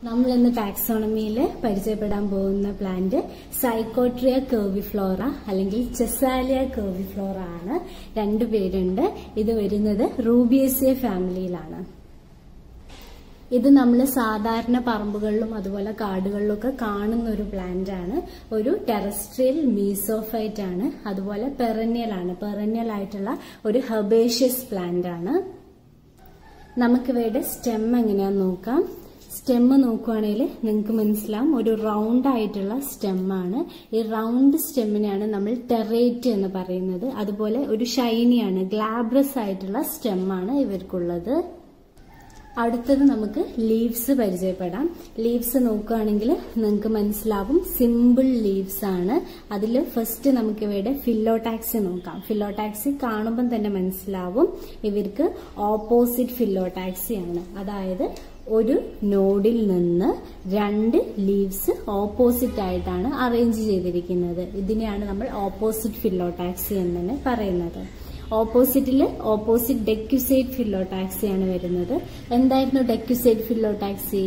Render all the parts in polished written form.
നമ്മൾ ഇന്ന് ടാക്സോണമിയിൽ പരിചയപ്പെടാൻ പോകുന്ന പ്ലാന്റ് സൈക്കോട്രിയ കർവിഫ്ലോറ അല്ലെങ്കിൽ ചെസാലിയ കർവിഫ്ലോറ ആണ്. രണ്ടു പേരുണ്ട്. ഇത് വരുന്നത് റൂബിയേസിയ ഫാമിലിയിലാണ്. ഇത് നമ്മൾ സാധാരണ പറമ്പുകളിലും അതുപോലെ കാടുകളിലും ഒക്കെ കാണുന്ന ഒരു പ്ലാന്റ് ആണ്. ഒരു ടെറസ്ട്രിയൽ മീസോഫൈറ്റ് ആണ്. അതുപോലെ പെറന്യൽ ആയിട്ടുള്ള ഒരു ഹെർബേഷ്യസ് പ്ലാന്റ് ആണ്. നമുക്കിവയുടെ സ്റ്റെം എങ്ങനെയാന്ന് നോക്കാം. സ്റ്റെം നോക്കുവാണെങ്കിൽ നിങ്ങൾക്ക് മനസ്സിലാവും, ഒരു റൗണ്ട് ആയിട്ടുള്ള സ്റ്റെമ്മാണ്. ഈ റൗണ്ട് സ്റ്റെമ്മിനെയാണ് നമ്മൾ ടെറേറ്റ് എന്ന് പറയുന്നത്. അതുപോലെ ഒരു ഷൈനിയാണ്, ഗ്ലാബ്രസ് ആയിട്ടുള്ള സ്റ്റെമ്മാണ് ഇവർക്കുള്ളത്. അടുത്തത് നമുക്ക് ലീവ്സ് പരിചയപ്പെടാം. ലീവ്സ് നോക്കുകയാണെങ്കിൽ നിങ്ങൾക്ക് മനസ്സിലാവും, സിമ്പിൾ ലീവ്സ് ആണ്. അതിൽ ഫസ്റ്റ് നമുക്ക് ഇവയുടെ ഫില്ലോടാക്സി നോക്കാം. ഫില്ലോടാക്സി കാണുമ്പം തന്നെ മനസ്സിലാവും ഇവർക്ക് ഓപ്പോസിറ്റ് ഫില്ലോടാക്സി ആണ്. അതായത് ഒരു നോഡിൽ നിന്ന് രണ്ട് ലീവ്സ് ഓപ്പോസിറ്റ് ആയിട്ടാണ് അറേഞ്ച് ചെയ്തിരിക്കുന്നത്. ഇതിനെയാണ് നമ്മൾ ഓപ്പോസിറ്റ് ഫില്ലോടാക്സി എന്ന് തന്നെ പറയുന്നത്. ഓപ്പോസിറ്റ് ഡെക്യുസൈഡ് ഫില്ലോടാക്സിയാണ് വരുന്നത്. എന്തായിരുന്നു ഡെക്യുസൈഡ് ഫില്ലോടാക്സി?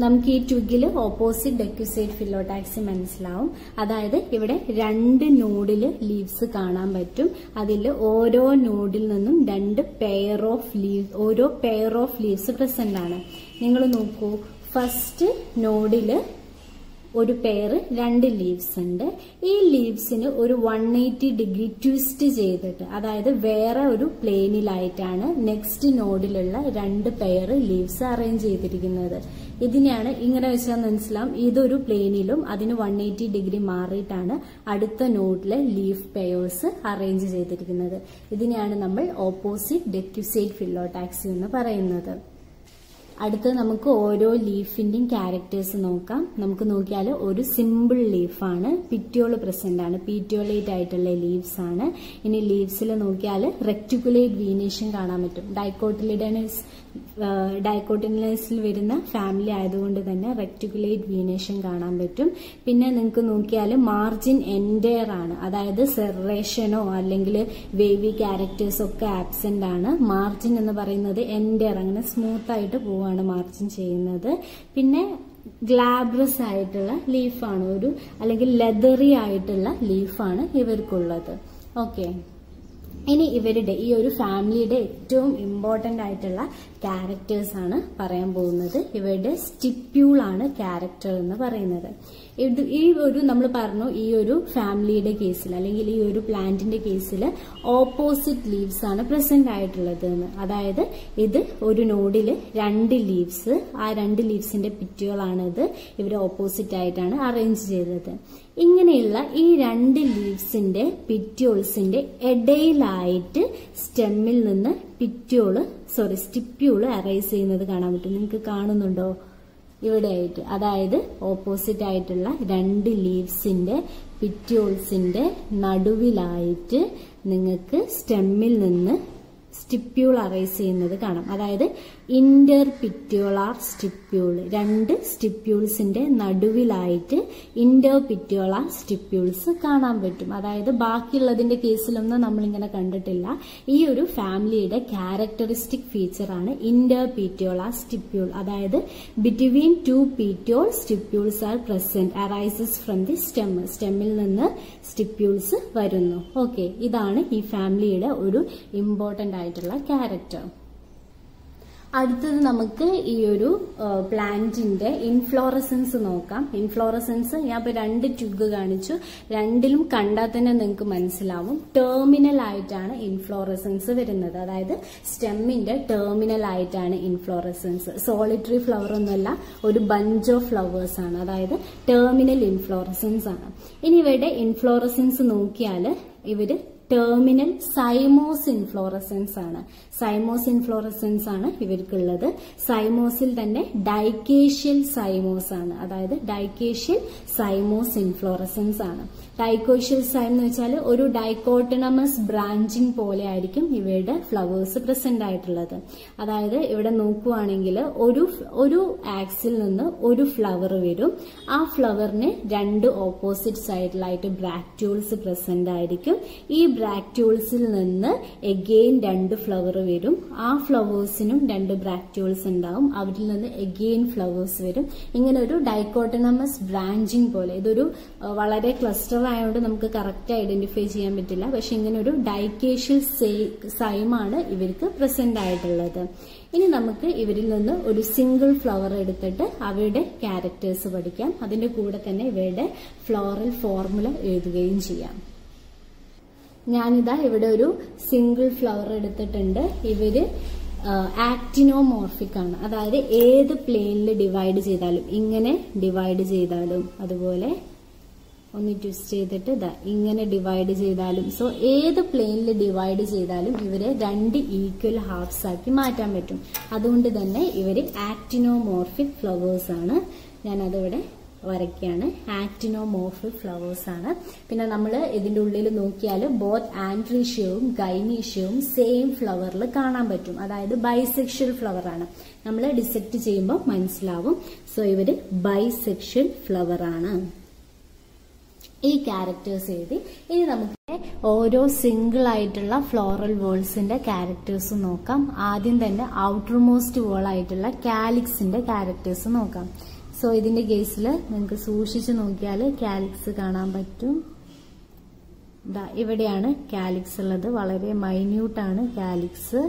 നമുക്ക് ഈ ട്വിഗില് ഓപ്പോസിറ്റ് ഡെക്യുസൈഡ് ഫില്ലോടാക്സി മനസ്സിലാവും. അതായത് ഇവിടെ രണ്ട് നോഡില് ലീവ്സ് കാണാൻ പറ്റും. അതിൽ ഓരോ നോഡിൽ നിന്നും ഓരോ പെയർ ഓഫ് ലീവ്സ് പ്രസന്റ് ആണ്. നിങ്ങൾ നോക്കൂ, ഫസ്റ്റ് നോഡില് ഒരു പെയർ രണ്ട് ലീവ്സ് ഉണ്ട്. ഈ ലീവ്സിന് ഒരു 180 ഡിഗ്രി ട്വിസ്റ്റ് ചെയ്തിട്ട്, അതായത് വേറെ ഒരു പ്ലെയിനിലായിട്ടാണ് നെക്സ്റ്റ് നോഡിലുള്ള രണ്ട് പെയർ ലീവ്സ് അറേഞ്ച് ചെയ്തിരിക്കുന്നത്. ഇതിനെയാണ് ഇങ്ങനെ വെച്ചാൽ മനസ്സിലാവും, ഇതൊരു പ്ലെയിനിലും അതിന് 180 ഡിഗ്രി മാറിയിട്ടാണ് അടുത്ത നോഡിലെ ലീഫ് പെയേഴ്സ് അറേഞ്ച് ചെയ്തിരിക്കുന്നത്. ഇതിനെയാണ് നമ്മൾ ഓപ്പോസിറ്റ് ഡെക്യുസൈഡ് ഫില്ലോടാക്സി എന്ന് പറയുന്നത്. അടുത്ത് നമുക്ക് ഓരോ ലീഫിന്റെയും ക്യാരക്ടേഴ്സ് നോക്കാം. നമുക്ക് നോക്കിയാൽ ഒരു സിമ്പിൾ ലീഫാണ്, പിറ്റ്യോള് പ്രസന്റ് ആണ്, പീറ്റിയോളേറ്റ് ആയിട്ടുള്ള ലീവ്സ് ആണ്. ഇനി ലീവ്സിൽ നോക്കിയാൽ റെക്ടിക്കുലേറ്റ് വീനേഷൻ കാണാൻ പറ്റും. ഡൈക്കോട്ടിലിഡനസിൽ വരുന്ന ഫാമിലി ആയതുകൊണ്ട് തന്നെ റെക്ടിക്കുലേറ്റ് വീനേഷൻ കാണാൻ പറ്റും. പിന്നെ നിങ്ങൾക്ക് നോക്കിയാൽ മാർജിൻ എൻഡയർ ആണ്, അതായത് സെറേഷനോ അല്ലെങ്കിൽ വേവി ക്യാരക്ടേഴ്സ് ഒക്കെ ആബ്സെന്റ് ആണ്. മാർജിൻ എന്ന് പറയുന്നത് എൻഡയർ, അങ്ങനെ സ്മൂത്ത് ആയിട്ട് പോവാണ് മാർജിൻ ചെയ്യുന്നത്. പിന്നെ ഗ്ലാബ്രസ് ആയിട്ടുള്ള ലീഫാണ്, അല്ലെങ്കിൽ ലെതറി ആയിട്ടുള്ള ലീഫാണ് ഇവർക്കുള്ളത്. ഓക്കെ, ഇനി ഇവരുടെ ഈ ഒരു ഫാമിലിയുടെ ഏറ്റവും ഇമ്പോർട്ടന്റ് ആയിട്ടുള്ള ക്യാരക്ടേഴ്സ് ആണ് പറയാൻ പോകുന്നത്. ഇവരുടെ സ്റ്റിപ്യൂൾ ആണ് ക്യാരക്ടർ എന്ന് പറയുന്നത്. നമ്മൾ പറഞ്ഞു, ഈ ഒരു ഫാമിലിയുടെ കേസിൽ അല്ലെങ്കിൽ ഈ ഒരു പ്ലാന്റിന്റെ കേസിൽ ഓപ്പോസിറ്റ് ലീവ്സ് ആണ് പ്രസന്റ് ആയിട്ടുള്ളത് എന്ന്. അതായത് ഇത് ഒരു നോഡില് രണ്ട് ലീവ്സ്, ആ രണ്ട് ലീവ്സിന്റെ പിറ്റ്യോളാണ് ഇത്. ഇവർ ഓപ്പോസിറ്റ് ആയിട്ടാണ് അറേഞ്ച് ചെയ്തത്. ഇങ്ങനെയുള്ള ഈ രണ്ട് ലീവ്സിന്റെ പിറ്റ്യോൾസിന്റെ ഇടയിലായിട്ട് സ്റ്റെമ്മിൽ നിന്ന് സ്റ്റിപ്യൂള് അറൈസ് ചെയ്യുന്നത് കാണാൻ പറ്റും. നിങ്ങൾക്ക് കാണുന്നുണ്ടോ? ഇവിടെ ആയിട്ട്, അതായത് ഓപ്പോസിറ്റ് ആയിട്ടുള്ള രണ്ട് ലീവ്സിന്റെ പിറ്റ്യോൾസിന്റെ നടുവിലായിട്ട് നിങ്ങൾക്ക് സ്റ്റെമ്മിൽ നിന്ന് സ്റ്റിപ്യൂൾ അറൈസ് ചെയ്യുന്നത് കാണാം. അതായത് ഇന്റർ പിറ്റ്യോളാർ സ്റ്റിപ്യൂൾ, രണ്ട് സ്റ്റിപ്യൂൾസിന്റെ നടുവിലായിട്ട് ഇന്റർ പിറ്റ്യോളാർ സ്റ്റിപ്യൂൾസ് കാണാൻ പറ്റും. അതായത് ബാക്കിയുള്ളതിന്റെ കേസിലൊന്നും നമ്മളിങ്ങനെ കണ്ടിട്ടില്ല. ഈ ഒരു ഫാമിലിയുടെ ക്യാരക്ടറിസ്റ്റിക് ഫീച്ചറാണ് ഇന്റർ പിറ്റ്യോളാർ സ്റ്റിപ്യൂൾ. അതായത് between two petiole stipules are present, arises from the സ്റ്റെമ്മിൽ നിന്ന് സ്റ്റിപ്യൂൾസ് വരുന്നു. ഓക്കെ, ഇതാണ് ഈ ഫാമിലിയുടെ ഒരു ഇമ്പോർട്ടന്റ് ആയിട്ടുള്ള ക്യാരക്ടർ. അടുത്തത് നമുക്ക് ഈ ഒരു പ്ലാന്റിന്റെ ഇൻഫ്ലോറസൻസ് നോക്കാം. ഇൻഫ്ലോറസൻസ് ഞാൻ ഇപ്പൊ രണ്ട് ട്യൂബ് കാണിച്ചു, രണ്ടിലും കണ്ടാൽ തന്നെ നിങ്ങൾക്ക് മനസ്സിലാവും ടെർമിനൽ ആയിട്ടാണ് ഇൻഫ്ലോറസൻസ് വരുന്നത്. അതായത് സ്റ്റെമ്മിന്റെ ടെർമിനൽ ആയിട്ടാണ് ഇൻഫ്ലോറസൻസ്. സോളിറ്ററി ഫ്ലവർ ഒന്നുമല്ല, ഒരു ബഞ്ച് ഓഫ് ഫ്ലവേഴ്സ് ആണ്. അതായത് ടെർമിനൽ ഇൻഫ്ലോറസൻസ് ആണ്. ഇനി ഇവരുടെ ഇൻഫ്ലോറസൻസ് നോക്കിയാൽ ഇവര് ടെർമിനൽ സൈമോസ് ഇൻഫ്ലോറസൻസ് ആണ്. സൈമോസ് ഇൻഫ്ലോറസൻസ് ആണ് ഇവർക്കുള്ളത്. സൈമോസിൽ തന്നെ ഡൈക്കേഷ്യൽ സൈമോസ് ആണ്, അതായത് ഡൈക്കേഷ്യൽ സൈമോസ് ഇൻഫ്ലോറസൻസ് ആണ്. ഡൈക്കേഷ്യൽ സൈം എന്ന് വെച്ചാൽ ഒരു ഡൈക്കോട്ടണമസ് ബ്രാഞ്ചിങ് പോലെ ആയിരിക്കും ഇവയുടെ ഫ്ലവേഴ്സ് പ്രസന്റ് ആയിട്ടുള്ളത്. അതായത് ഇവിടെ നോക്കുവാണെങ്കിൽ ഒരു ആക്സിൽ നിന്ന് ഒരു ഫ്ലവർ വരും. ആ ഫ്ലവറിന് രണ്ട് ഓപ്പോസിറ്റ് സൈഡിലായിട്ട് ബ്രാക്ട്യൂൾസ് പ്രസന്റ് ആയിരിക്കും. ഈ ബ്രാക്ട്യൂൾസിൽ നിന്ന് എഗെയിൻ 2 ഫ്ലവർ വരും. ആ ഫ്ലവേഴ്സിനും 2 ബ്രാക്ട്യൂൾസ് ഉണ്ടാവും. അവരിൽ നിന്ന് എഗെയിൻ ഫ്ലവേഴ്സ് വരും. ഇങ്ങനെ ഒരു ഡൈക്കോട്ടോണമസ് ബ്രാഞ്ചിങ് പോലെ. ഇതൊരു വളരെ ക്ലസ്റ്റർ ആയതുകൊണ്ട് നമുക്ക് കറക്റ്റ് ഐഡന്റിഫൈ ചെയ്യാൻ പറ്റില്ല. പക്ഷെ ഇങ്ങനെ ഒരു ഡൈക്കേഷ്യൽ സൈമാണ് ഇവർക്ക് പ്രസന്റ് ആയിട്ടുള്ളത്. ഇനി നമുക്ക് ഇവരിൽ നിന്ന് ഒരു സിംഗിൾ ഫ്ലവർ എടുത്തിട്ട് അവയുടെ ക്യാരക്ടേഴ്സ് പഠിക്കാം. അതിന്റെ കൂടെ തന്നെ ഇവയുടെ ഫ്ലോറൽ ഫോർമുല എഴുതുകയും ചെയ്യാം. ഞാനിതാ ഇവിടെ ഒരു സിംഗിൾ ഫ്ലവർ എടുത്തിട്ടുണ്ട്. ഇവര് ആക്ടിനോമോർഫിക് ആണ്. അതായത് ഏത് പ്ലെയിനിൽ ഡിവൈഡ് ചെയ്താലും, ഇങ്ങനെ ഡിവൈഡ് ചെയ്താലും, അതുപോലെ ഒന്ന് ട്വിസ്റ്റ് ചെയ്തിട്ട് ഇതാ ഇങ്ങനെ ഡിവൈഡ് ചെയ്താലും, സോ ഏത് പ്ലെയിനിൽ ഡിവൈഡ് ചെയ്താലും ഇവരെ 2 ഈക്വൽ ഹാഫ്സ് ആക്കി മാറ്റാൻ പറ്റും. അതുകൊണ്ട് തന്നെ ഇവര് ആക്ടിനോമോർഫിക് ഫ്ലവേഴ്സ് ആണ്. ഞാനതിവിടെ വരയ്ക്കാണ്. ആക്ടിനോമോർഫിക് ഫ്ലവേഴ്സ് ആണ്. പിന്നെ നമ്മൾ ഇതിന്റെ ഉള്ളിൽ നോക്കിയാൽ ബോത്ത് ആൻഡ്രീഷ്യവും ഗൈനീഷ്യവും സെയിം ഫ്ലവറിൽ കാണാൻ പറ്റും. അതായത് ബൈസെക്ഷൽ ഫ്ലവർ ആണ്. നമ്മൾ ഡിസെക്ട് ചെയ്യുമ്പോൾ മനസ്സിലാവും. സോ ഇവര് ബൈസെക്ഷൽ ഫ്ലവർ ആണ്. ഈ ക്യാരക്ടേഴ്സ് എഴുതി. ഇനി നമുക്ക് ഓരോ സിംഗിൾ ആയിട്ടുള്ള ഫ്ലോറൽ വോൾസിന്റെ ക്യാരക്ടേഴ്സ് നോക്കാം. ആദ്യം തന്നെ ഔട്ടർ മോസ്റ്റ് വോൾ ആയിട്ടുള്ള കാലിക്സിന്റെ ക്യാരക്ടേഴ്സ് നോക്കാം. സോ ഇതിന്റെ കേസിൽ നിങ്ങൾക്ക് സൂക്ഷിച്ചു നോക്കിയാൽ കാലിക്സ് കാണാൻ പറ്റും. ഇവിടെയാണ് കാലിക്സ് ഉള്ളത്. വളരെ മൈന്യൂട്ടാണ് കാലിക്സ്.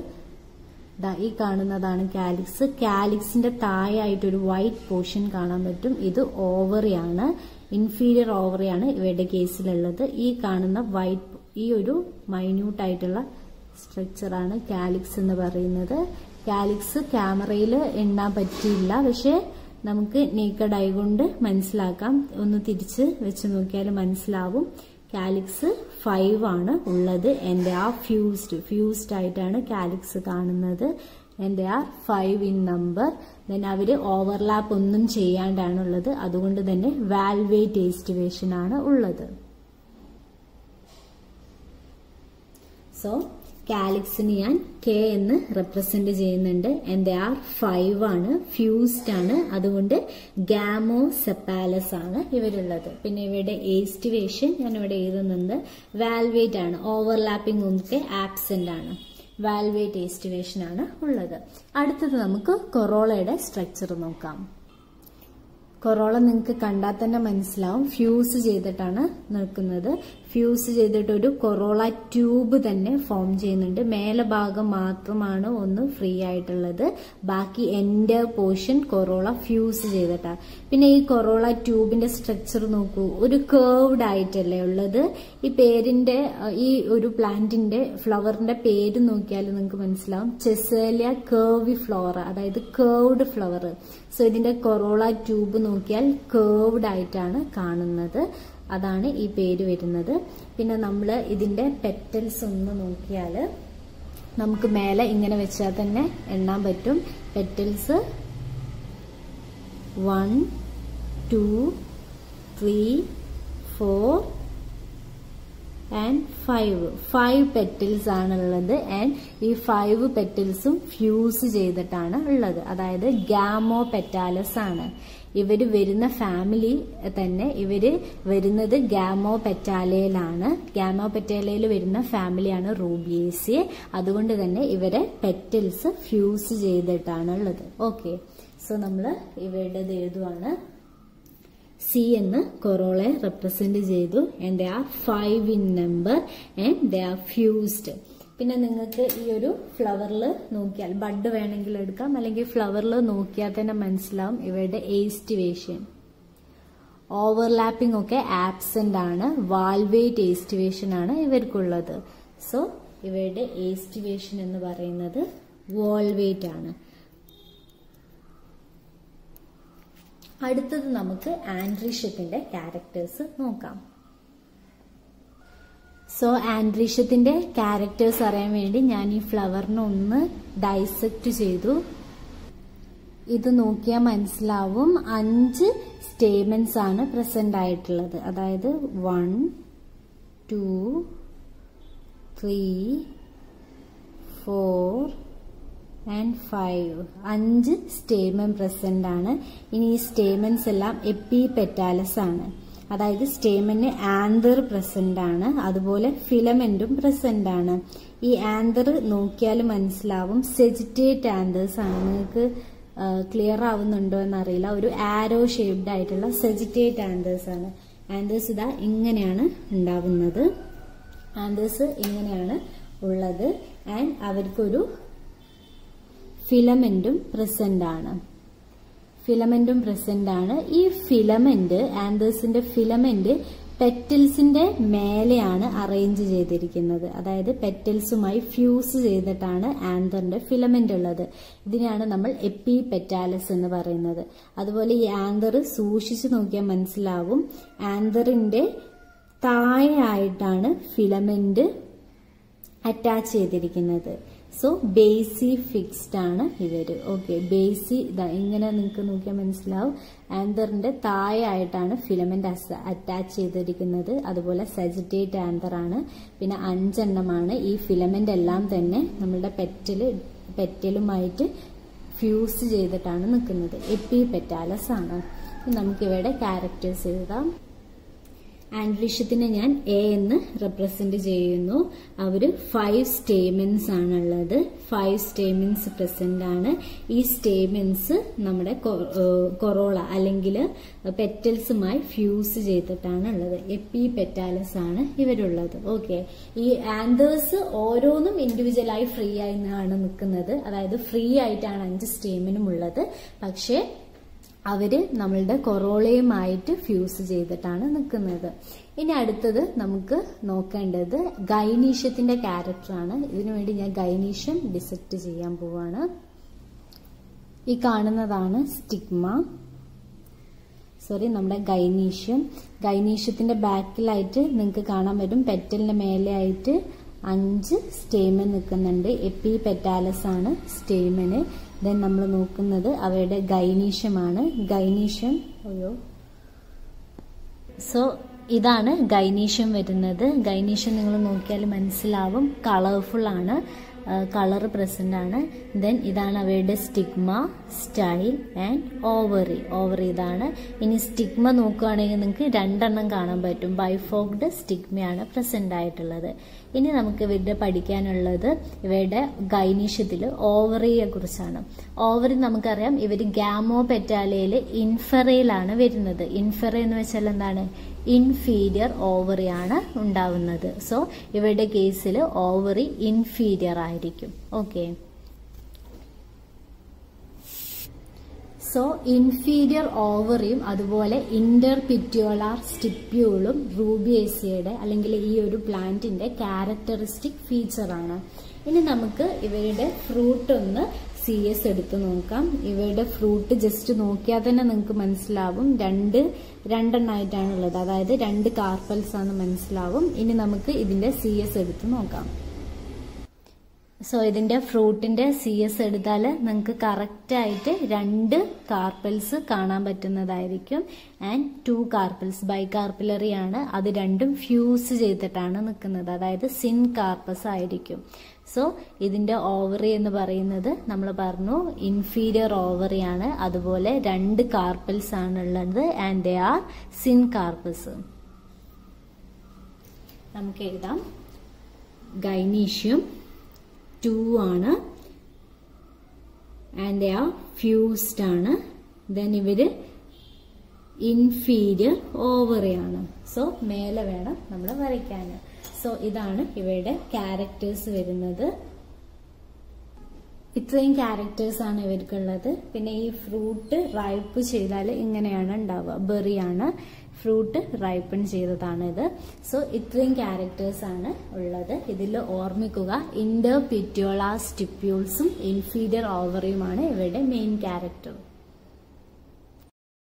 ഈ കാണുന്നതാണ് കാലിക്സ്. കാലിക്സിന്റെ താഴെയായിട്ടൊരു വൈറ്റ് പോർഷൻ കാണാൻ പറ്റും. ഇത് ഓവറിയാണ്, ഇൻഫീരിയർ ഓവറിയാണ് ഇവയുടെ കേസിലുള്ളത്. ഈ കാണുന്ന വൈറ്റ്, ഈ ഒരു മൈന്യൂട്ട് ആയിട്ടുള്ള സ്ട്രക്ചറാണ് കാലിക്സ് എന്ന് പറയുന്നത്. കാലിക്സ് ക്യാമറയിൽ എണ്ണാൻ പറ്റിയില്ല, പക്ഷെ നമുക്ക് നേക്കഡ് ഐ കൊണ്ട് മനസ്സിലാക്കാം. ഒന്ന് തിരിച്ച് വെച്ച് നോക്കിയാൽ മനസ്സിലാവും. കാലിക്സ് 5 ആണ് ഉള്ളത്. ആൻഡ് ദേ ആർ ഫ്യൂസ്ഡ് ആയിട്ടാണ് കാലിക്സ് കാണുന്നത്. And they R 5 in number. Then അവര് ഓവർലാപ്പ് ഒന്നും ചെയ്യാണ്ടാണുള്ളത്. അതുകൊണ്ട് തന്നെ വാൽവേറ്റ് എസ്റ്റിവേഷൻ ആണ് ഉള്ളത്. സോ കാലിക്സിന് ഞാൻ K എന്ന് റെപ്രസെന്റ് ചെയ്യുന്നുണ്ട്. ആൻഡ് ദേ ആർ 5 ആണ്, ഫ്യൂസ്ഡ് ആണ്. അതുകൊണ്ട് ഗാമോസെപ്പാലസ് ആണ് ഇവരുള്ളത്. പിന്നെ ഇവരുടെ എസ്റ്റിവേഷൻ ഞാൻ ഇവിടെ എഴുതുന്നുണ്ട്. വാൽവേറ്റ് ആണ്. ഓവർലാപ്പിംഗ് ഒക്കെ ആബ്സെന്റ് ആണ്. വാൽവേറ്റ് എസ്റ്റിവേഷൻ ആണ് ഉള്ളത്. അടുത്തത് നമുക്ക് കൊറോളയുടെ സ്ട്രക്ചർ നോക്കാം. കൊറോള നിങ്ങൾക്ക് കണ്ടാൽ തന്നെ മനസ്സിലാവും. ഫ്യൂസ് ചെയ്തിട്ടാണ് നിൽക്കുന്നത്. ഫ്യൂസ് ചെയ്തിട്ട് ഒരു കൊറോള ട്യൂബ് തന്നെ ഫോം ചെയ്യുന്നുണ്ട്. മേലെ ഭാഗം മാത്രമാണ് ഒന്ന് ഫ്രീ ആയിട്ടുള്ളത്. ബാക്കി എൻഡ് പോർഷൻ കൊറോള ഫ്യൂസ് ചെയ്തിട്ടാണ്. പിന്നെ ഈ കൊറോള ട്യൂബിന്റെ സ്ട്രക്ചർ നോക്കൂ. ഒരു കേർവ്ഡ് ആയിട്ടല്ലേ ഉള്ളത്. ഈ പേരിന്റെ, ഈ ഒരു പ്ലാന്റിന്റെ ഫ്ലവറിന്റെ പേര് നോക്കിയാൽ നിങ്ങൾക്ക് മനസ്സിലാവും. ചെസേലിയ കേർവി ഫ്ലോറ, അതായത് കേർവ്ഡ് ഫ്ലവർ. സോ ഇതിന്റെ കൊറോള ട്യൂബ് നോക്കിയാൽ കേർവ്ഡ് ആയിട്ടാണ് കാണുന്നത്. അതാണ് ഈ പേര് വരുന്നത്. പിന്നെ നമ്മൾ ഇതിന്റെ പെറ്റൽസ് ഒന്ന് നോക്കിയാൽ നമുക്ക് മേലെ ഇങ്ങനെ വെച്ചാൽ തന്നെ എണ്ണാൻ പറ്റും. പെറ്റൽസ് 1, 2, 3, 4 ആൻഡ് 5 പെറ്റൽസ് ആണുള്ളത്. ആൻഡ് ഈ 5 പെറ്റൽസും ഫ്യൂസ് ചെയ്തിട്ടാണ് ഉള്ളത്. അതായത് ഗാമോ പെറ്റാലസ് ആണ്. ഇവര് വരുന്ന ഫാമിലി തന്നെ, ഇവര് വരുന്നത് ഗാമോ പെറ്റാലയിലാണ്. ഗാമോ പെറ്റാലയിൽ വരുന്ന ഫാമിലിയാണ് റൂബിയേസിയെ. അതുകൊണ്ട് തന്നെ ഇവരെ പെറ്റൽസ് ഫ്യൂസ് ചെയ്തിട്ടാണ് ഉള്ളത്. ഓക്കെ, സോ നമ്മൾ ഇവരുടെ എഴുതുവാണ്. C എന്ന് കൊറോളയെ റെപ്രസെന്റ് ചെയ്തു. And they R 5 in number and they are fused. പിന്നെ നിങ്ങൾക്ക് ഈ ഒരു ഫ്ലവറിൽ നോക്കിയാൽ, ബഡ് വേണമെങ്കിൽ എടുക്കാം, അല്ലെങ്കിൽ ഫ്ലവറിൽ നോക്കിയാൽ തന്നെ മനസ്സിലാവും ഇവരുടെ എസ്റ്റിവേഷൻ. ഓവർലാപ്പിംഗ് ഒക്കെ ആബ്സെന്റ് ആണ്. വാൽവേറ്റ് എസ്റ്റിവേഷൻ ആണ് ഇവർക്കുള്ളത്. സോ ഇവരുടെ എസ്റ്റിവേഷൻ എന്ന് പറയുന്നത് വാൽവേറ്റ് ആണ്. അടുത്തത് നമുക്ക് ആൻഡ്രീഷ്യത്തിന്റെ ക്യാരക്ടേഴ്സ് നോക്കാം. സോ ആൻഡ്രീഷ്യത്തിന്റെ ക്യാരക്ടേഴ്സ് അറിയാൻ വേണ്ടി ഞാൻ ഈ ഫ്ലവറിനെ ഒന്ന് ഡൈസെക്ട് ചെയ്തു. ഇത് നോക്കിയാൽ മനസ്സിലാവും 5 സ്റ്റേമെൻസ് ആണ് പ്രസന്റ് ആയിട്ടുള്ളത്. അതായത് 1, 2, 3, 4 ആൻഡ് 5. 5 സ്റ്റേമൻ പ്രസന്റ് ആണ്. ഇനി ഈ സ്റ്റേമൻസ് എല്ലാം എപ്പിപെറ്റാലസ് ആണ്. അതായത് സ്റ്റേമന് ആന്തർ പ്രസന്റ് ആണ്, അതുപോലെ ഫിലമെന്റും പ്രസന്റ് ആണ്. ഈ ആന്തർ നോക്കിയാൽ മനസ്സിലാവും സെജിറ്റേറ്റ് ആന്തേഴ്സ് ആണ്. നിങ്ങൾക്ക് ക്ലിയർ ആവുന്നുണ്ടോ എന്നറിയില്ല. ഒരു ആരോ ഷേപ്ഡ് ആയിട്ടുള്ള സെജിറ്റേറ്റ് ആന്തേഴ്സ് ആണ്. ആന്തേഴ്സ് ഇതാ ഇങ്ങനെയാണ് ഉണ്ടാവുന്നത്. ആന്തേഴ്സ് ഇങ്ങനെയാണ് ഉള്ളത്. ആൻഡ് അവർക്കൊരു ഫിലമെന്റും പ്രസന്റ് ആണ്. ഫിലമെന്റും പ്രസന്റ് ആണ്. ഈ ഫിലമെന്റ്, ആന്തേഴ്സിന്റെ ഫിലമെന്റ് പെറ്റൽസിന്റെ മേലെയാണ് അറേഞ്ച് ചെയ്തിരിക്കുന്നത്. അതായത് പെറ്റൽസുമായി ഫ്യൂസ് ചെയ്തിട്ടാണ് ആന്തറിന്റെ ഫിലമെന്റ് ഉള്ളത്. ഇതിനെയാണ് നമ്മൾ എപ്പി പെറ്റാലസ് എന്ന് പറയുന്നത്. അതുപോലെ ഈ ആന്തർ സൂക്ഷിച്ചു നോക്കിയാൽ മനസ്സിലാവും, ആന്തറിന്റെ താഴെയായിട്ടാണ് ഫിലമെന്റ് അറ്റാച്ച് ചെയ്തിരിക്കുന്നത്. സോ ബേസി ഫിക്സ്ഡ് ആണ് ഇവര്. ഓക്കെ, ബേസി ഇങ്ങനെ നിങ്ങൾക്ക് നോക്കിയാൽ മനസ്സിലാവും, ആന്തറിന്റെ താഴെയായിട്ടാണ് ഫിലമെന്റ് അറ്റാച്ച് ചെയ്തിരിക്കുന്നത്. അതുപോലെ സെജിറ്റേറ്റ് ആന്തർ ആണ്. പിന്നെ 5 എണ്ണമാണ്. ഈ ഫിലമെന്റ് എല്ലാം തന്നെ നമ്മളുടെ പെറ്റലുമായിട്ട് ഫ്യൂസ് ചെയ്തിട്ടാണ് നിൽക്കുന്നത്. എപ്പി പെറ്റാലസ് ആണ്. നമുക്ക് ഇവയുടെ ക്യാരക്ടേഴ്സ് എഴുതാം. ആൻഡ്ലിഷത്തിനെ ഞാൻ എ എന്ന് റെപ്രസെന്റ് ചെയ്യുന്നു. അവര് 5 സ്റ്റേമെൻസ് ആണുള്ളത്. 5 സ്റ്റേമെൻസ് പ്രസന്റ് ആണ്. ഈ സ്റ്റേമെൻസ് നമ്മുടെ കൊറോള അല്ലെങ്കിൽ പെറ്റൽസുമായി ഫ്യൂസ് ചെയ്തിട്ടാണ് ഉള്ളത്. എപ്പി പെറ്റാലസ് ആണ് ഇവരുള്ളത്. ഓക്കെ, ഈ ആന്തേഴ്സ് ഓരോന്നും ഇൻഡിവിജ്വലായി ഫ്രീ ആയിട്ടാണ് നിൽക്കുന്നത്. അതായത് ഫ്രീ ആയിട്ടാണ് 5 സ്റ്റേമിനും ഉള്ളത്. പക്ഷേ അവര് നമ്മളുടെ കൊറോളയുമായിട്ട് ഫ്യൂസ് ചെയ്തിട്ടാണ് നിൽക്കുന്നത്. ഇനി അടുത്തത് നമുക്ക് നോക്കേണ്ടത് ഗൈനീഷ്യത്തിന്റെ ക്യാരക്ടറാണ്. ഇതിനുവേണ്ടി ഞാൻ ഗൈനീഷ്യം ഡിസെക്ട് ചെയ്യാൻ പോവാണ്. ഈ കാണുന്നതാണ് സ്റ്റിഗ്മ, നമ്മുടെ ഗൈനീഷ്യത്തിന്റെ ബാക്കിലായിട്ട് നിങ്ങൾക്ക് കാണാൻ പറ്റും, പെറ്റലിന്റെ മേലെ ആയിട്ട് 5 സ്റ്റേമൻ നിൽക്കുന്നുണ്ട്. എപ്പി പെറ്റാലസ് ആണ് സ്റ്റേമന്. ദെൻ നമ്മൾ നോക്കുന്നത് അവയുടെ ഗൈനീഷ്യമാണ്. ഗൈനീഷ്യം ഇതാണ് ഗൈനീഷ്യം വരുന്നത്. ഗൈനീഷ്യം നിങ്ങൾ നോക്കിയാൽ മനസ്സിലാവും, കളർഫുൾ ആണ്, കളർ പ്രസന്റ് ആണ്. ദെൻ ഇതാണ് അവയുടെ സ്റ്റിഗ്മ, സ്റ്റൈൽ ആൻഡ് ഓവറി. ഇതാണ്. ഇനി സ്റ്റിഗ്മ നോക്കുകയാണെങ്കിൽ നിങ്ങൾക്ക് 2 എണ്ണം കാണാൻ പറ്റും. ബൈഫോക്ഡ് സ്റ്റിഗ്മയാണ് പ്രസന്റ് ആയിട്ടുള്ളത്. ഇനി നമുക്ക് ഇവരുടെ പഠിക്കാനുള്ളത് ഇവയുടെ ഗൈനീഷ്യത്തിൽ ഓവറിയെ കുറിച്ചാണ്. ഓവറി നമുക്കറിയാം, ഇവർ ഗാമോ പെറ്റാലയിൽ ഇൻഫെറയിലാണ് വരുന്നത്. ഇൻഫെറ എന്ന് വെച്ചാൽ എന്താണ്? ഇൻഫീരിയർ ഓവറി ആണ് ഉണ്ടാവുന്നത്. സോ ഇവരുടെ കേസിൽ ഓവറി ഇൻഫീരിയർ ആയിരിക്കും. ഓക്കെ, സോ ഇൻഫീരിയർ ഓവറിയും അതുപോലെ ഇന്റർപിറ്റ്യോളാർ സ്റ്റിപ്യൂളും റൂബിയേസിയയുടെ അല്ലെങ്കിൽ ഈ ഒരു പ്ലാന്റിന്റെ ക്യാരക്ടറിസ്റ്റിക് ഫീച്ചറാണ്. ഇനി നമുക്ക് ഇവരുടെ ഫ്രൂട്ട് ഒന്ന് CS എടുത്ത് നോക്കാം. ഇവയുടെ ഫ്രൂട്ട് ജസ്റ്റ് നോക്കിയാൽ തന്നെ നിങ്ങൾക്ക് മനസ്സിലാവും, രണ്ടെണ്ണമായിട്ടാണ് ഉള്ളത്. അതായത് 2 കാർപ്പൽസ് ആണ് മനസ്സിലാവും. ഇനി നമുക്ക് ഇതിന്റെ CS എടുത്ത് നോക്കാം. സോ ഇതിന്റെ ഫ്രൂട്ടിന്റെ CS എടുത്താൽ നിങ്ങൾക്ക് കറക്റ്റ് ആയിട്ട് 2 കാർപ്പൽസ് കാണാൻ പറ്റുന്നതായിരിക്കും. ആൻഡ് 2 കാർപ്പൽസ് ബൈകാർപ്പിലറി ആണ്. അത് രണ്ടും ഫ്യൂസ് ചെയ്തിട്ടാണ് നിൽക്കുന്നത്. അതായത് സിൻ കാർപ്പസ് ആയിരിക്കും. സോ ഇതിന്റെ ഓവറി എന്ന് പറയുന്നത് നമ്മൾ പറഞ്ഞു ഇൻഫീരിയർ ഓവറി ആണ്. അതുപോലെ 2 കാർപ്പൽസ് ആണുള്ളത്. And they are syncarpous. നമുക്ക് എഴുതാം. ഗൈനീഷ്യം 2 ആണ്. ആൻഡ് ദേ ആർ ഫ്യൂസ്ഡ് ആണ്. ദെൻ ഇവര് ഇൻഫീരിയർ ഓവറി ആണ്. സോ മേലെ വേണം നമ്മൾ വരയ്ക്കാൻ. സോ ഇതാണ് ഇവയുടെ ക്യാരക്ടേഴ്സ് വരുന്നത്. ഇത്രയും ക്യാരക്ടേഴ്സ് ആണ് ഇവർക്കുള്ളത്. പിന്നെ ഈ ഫ്രൂട്ട് റൈപ്പ് ചെയ്താൽ ഇങ്ങനെയാണ് ഉണ്ടാവുക. ബെറിയാണ്, ഫ്രൂട്ട് റൈപ്പൺ ചെയ്തതാണ് ഇത്. സോ ഇത്രയും ക്യാരക്ടേഴ്സ് ആണ് ഉള്ളത്. ഇതിൽ ഓർമ്മിക്കുക, ഇന്റർപിറ്റ്യോളാർ സ്റ്റിപ്യൂൾസും ഇൻഫീരിയർ ഓവറിയുമാണ് ഇവരുടെ മെയിൻ ക്യാരക്ടർ.